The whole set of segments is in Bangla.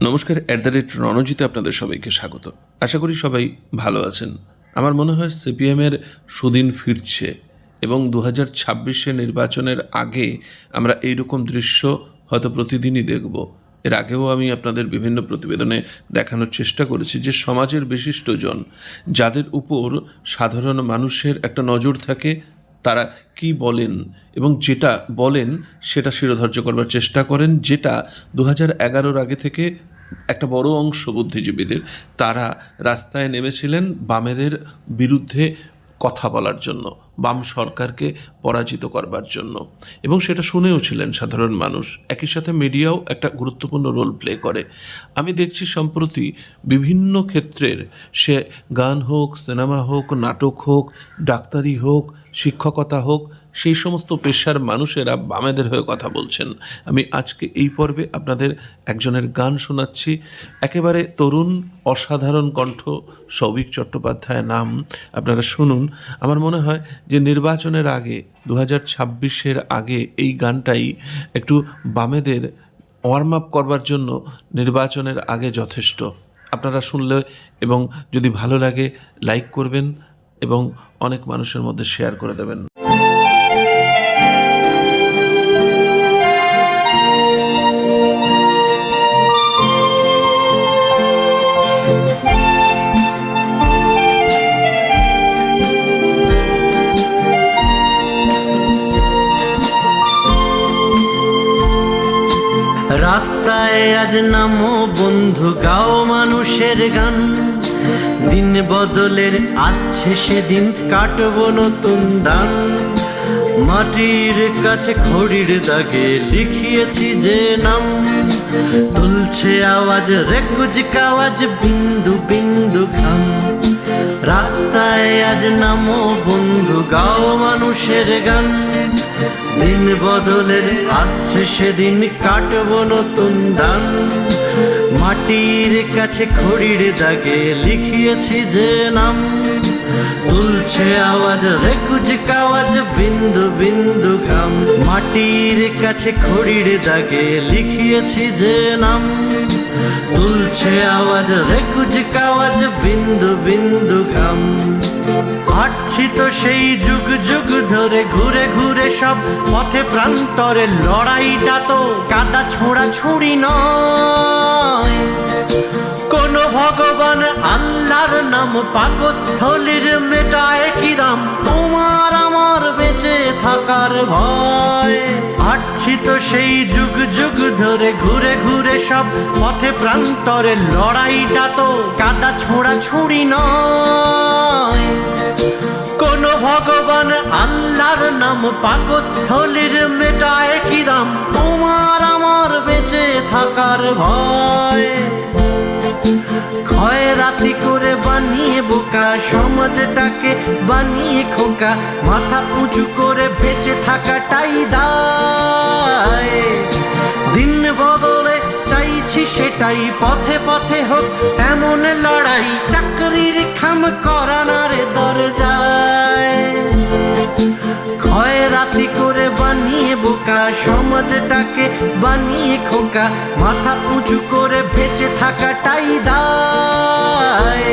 নমস্কার, @রণজিতে আপনাদের সবাইকে স্বাগত। আশা করি সবাই ভালো আছেন। আমার মনে হয় সিপিএমের সুদিন ফিরছে এবং 2026-এ নির্বাচনের আগে আমরা এইরকম দৃশ্য হয়তো প্রতিদিনই দেখব। এর আগেও আমি আপনাদের বিভিন্ন প্রতিবেদনে দেখানোর চেষ্টা করেছি যে সমাজের বিশিষ্টজন যাদের উপর সাধারণ মানুষের একটা নজর থাকে, তারা কি বলেন এবং যেটা বলেন সেটা শিরোধার্য করবার চেষ্টা করেন, যেটা 2011-র আগে থেকে একটা বড় অংশ বুদ্ধিজীবীদের তারা রাস্তায় নেমেছিলেন বামেদের বিরুদ্ধে কথা বলার জন্য, বাম সরকারকে পরাজিত করবার জন্য, এবং সেটা শুনেও ছিলেন সাধারণ মানুষ। একই সাথে মিডিয়াও একটা গুরুত্বপূর্ণ রোল প্লে করে। আমি দেখছি সম্প্রতি বিভিন্ন ক্ষেত্রের, সে গান হোক, সিনেমা হোক, নাটক হোক, ডাক্তারি হোক, শিক্ষকতা হোক, সেই সমস্ত পেশার মানুষেরা বামেদের হয়ে কথা বলছেন। আমি আজকে এই পর্বে আপনাদের একজনের গান শোনাচ্ছি, একেবারে তরুণ অসাধারণ কণ্ঠ, সৌভিক চট্টোপাধ্যায় নাম। আপনারা শুনুন। আমার মনে হয় যে নির্বাচনের আগে 2026-এর আগে এই গানটাই একটু বামেদের ওয়ার্ম আপ করবার জন্য নির্বাচনের আগে যথেষ্ট। আপনারা শুনলে এবং যদি ভালো লাগে লাইক করবেন এবং অনেক মানুষের মধ্যে শেয়ার করে দেবেন। রাস্তায় আজ নামো বন্ধু, গাও মানুষের গান। দিন বদলের আসছে সেদিন, কাটবো নতুন দান। মাটির কাছে খড়ির দাগে লিখিয়েছি যে নাম, তুলছে আওয়াজ রেকুজ কাওয়াজ, বিন্দু বিন্দু খাম। রাস্তায় আজ নামো বন্ধু, গাও মানুষের গান। দিন বদলের আসছে সেদিন, কাটবো নতুন দান। মাটির কাছে খড়ির দাগে লিখিয়েছি যে নাম, তুলছে আওয়াজ রেকুজ কাওয়াজ, বিন্দু বিন্দু ঘাম। মাটির কাছে খড়ির দাগে লিখিয়েছি যে নাম, তুলছে আওয়াজ রেকুজ কাওয়াজ, বিন্দু বিন্দু ঘাম। হাঁটছি তো সেই যুগ যুগ ধরে, ঘুরে ঘুরে সব পথে প্রান্তরে। লড়াইটা তো কাদা ছোঁড়া ছুরি নয়, কোন ভগবান আল্লাহর নাম পাকস্থলীর মেটায় কি দাম। তোমার আমার বেঁচে থাকার ভয়। হাঁটছি তো সেই যুগ যুগ ধরে, ঘুরে ঘুরে সব পথে প্রান্তরে। লড়াইটা তো কাদা ছোঁড়া ছুরি নয়, কোন ভগবান আল্লাহর নাম পাকস্থলীর মেটায় কি দাম। তোমার আমার বেঁচে থাকার ভয়। খয়রাতি করে বানিয়ে বোকা, সমাজটাকে বানিয়ে খোকা। মাথা উঁচু করে বেঁচে থাকাটাই দায়। দিন বদলে চাইছি সেটাই, পথে পথে হোক এমন লড়াই। চাকরির খাম করানার দরজায়, খয়রাতি করে বানিয়ে বোকা, সমাজটাকে বানিয়ে খোকা। মাথা উঁচু করে বেঁচে থাকাটাই দায়।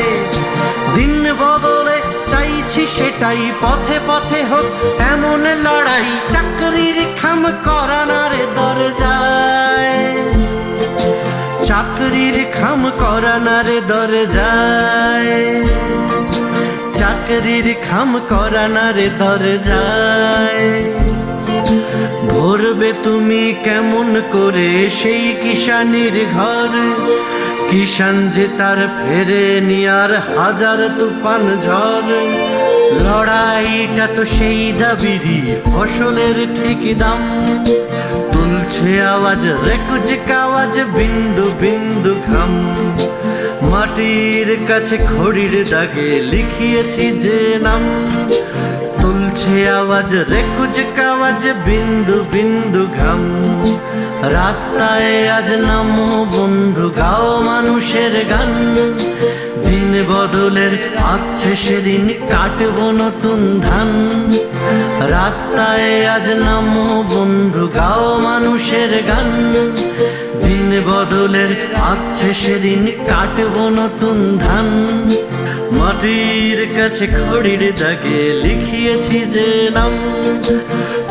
দিন বদলে চাইছি সেটাই, পথে পথে হোক এমন লড়াই। চাকরির খাম করানার দরজায়, চাকরির খাম করানার দরজায়, চাকরির খাম করানার দরজায়। ভরবে তুমি কেমন করে সেই কিষানির ঘর, কিষান যে তার ফেরে নিয়ার হাজার তুফান ঝড়। লড়াইটা তো সেই দাবিরই, ফসলের ঠিক দাম। তুলছে আওয়াজ রেকুজ কাওয়াজ, বিন্দু বিন্দু ঘাম। মাটির কাছে খড়ির দাগে লিখিয়েছি যে নাম, তুলছে আওয়াজ রেকুজ কাওয়াজ, বিন্দু বিন্দু ঘাম। রাস্তায় আজ নামো বন্ধু, গাও মানুষের গান। দিন বদলের আসছে সেদিন, কাটবো নতুন ধান। রাস্তায় আজ নামো বন্ধু, গাও মানুষের গান। দিন বদলের আসছে সেদিন, কাটবো নতুন ধান। মাটির কাছে খড়ির দাগে লিখিয়েছি যে নাম,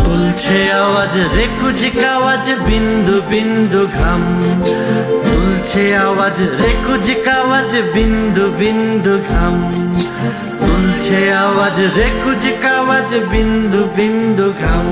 তুলছে আওয়াজ রেকুজিক আওয়াজ, বিন্দু বিন্দু ঘাম। তুলছে আওয়াজ রেকুজিক আওয়াজ, বিন্দু বিন্দু ঘাম। তুলছে আওয়াজ রেকুজিক আওয়াজ, বিন্দু বিন্দু ঘাম।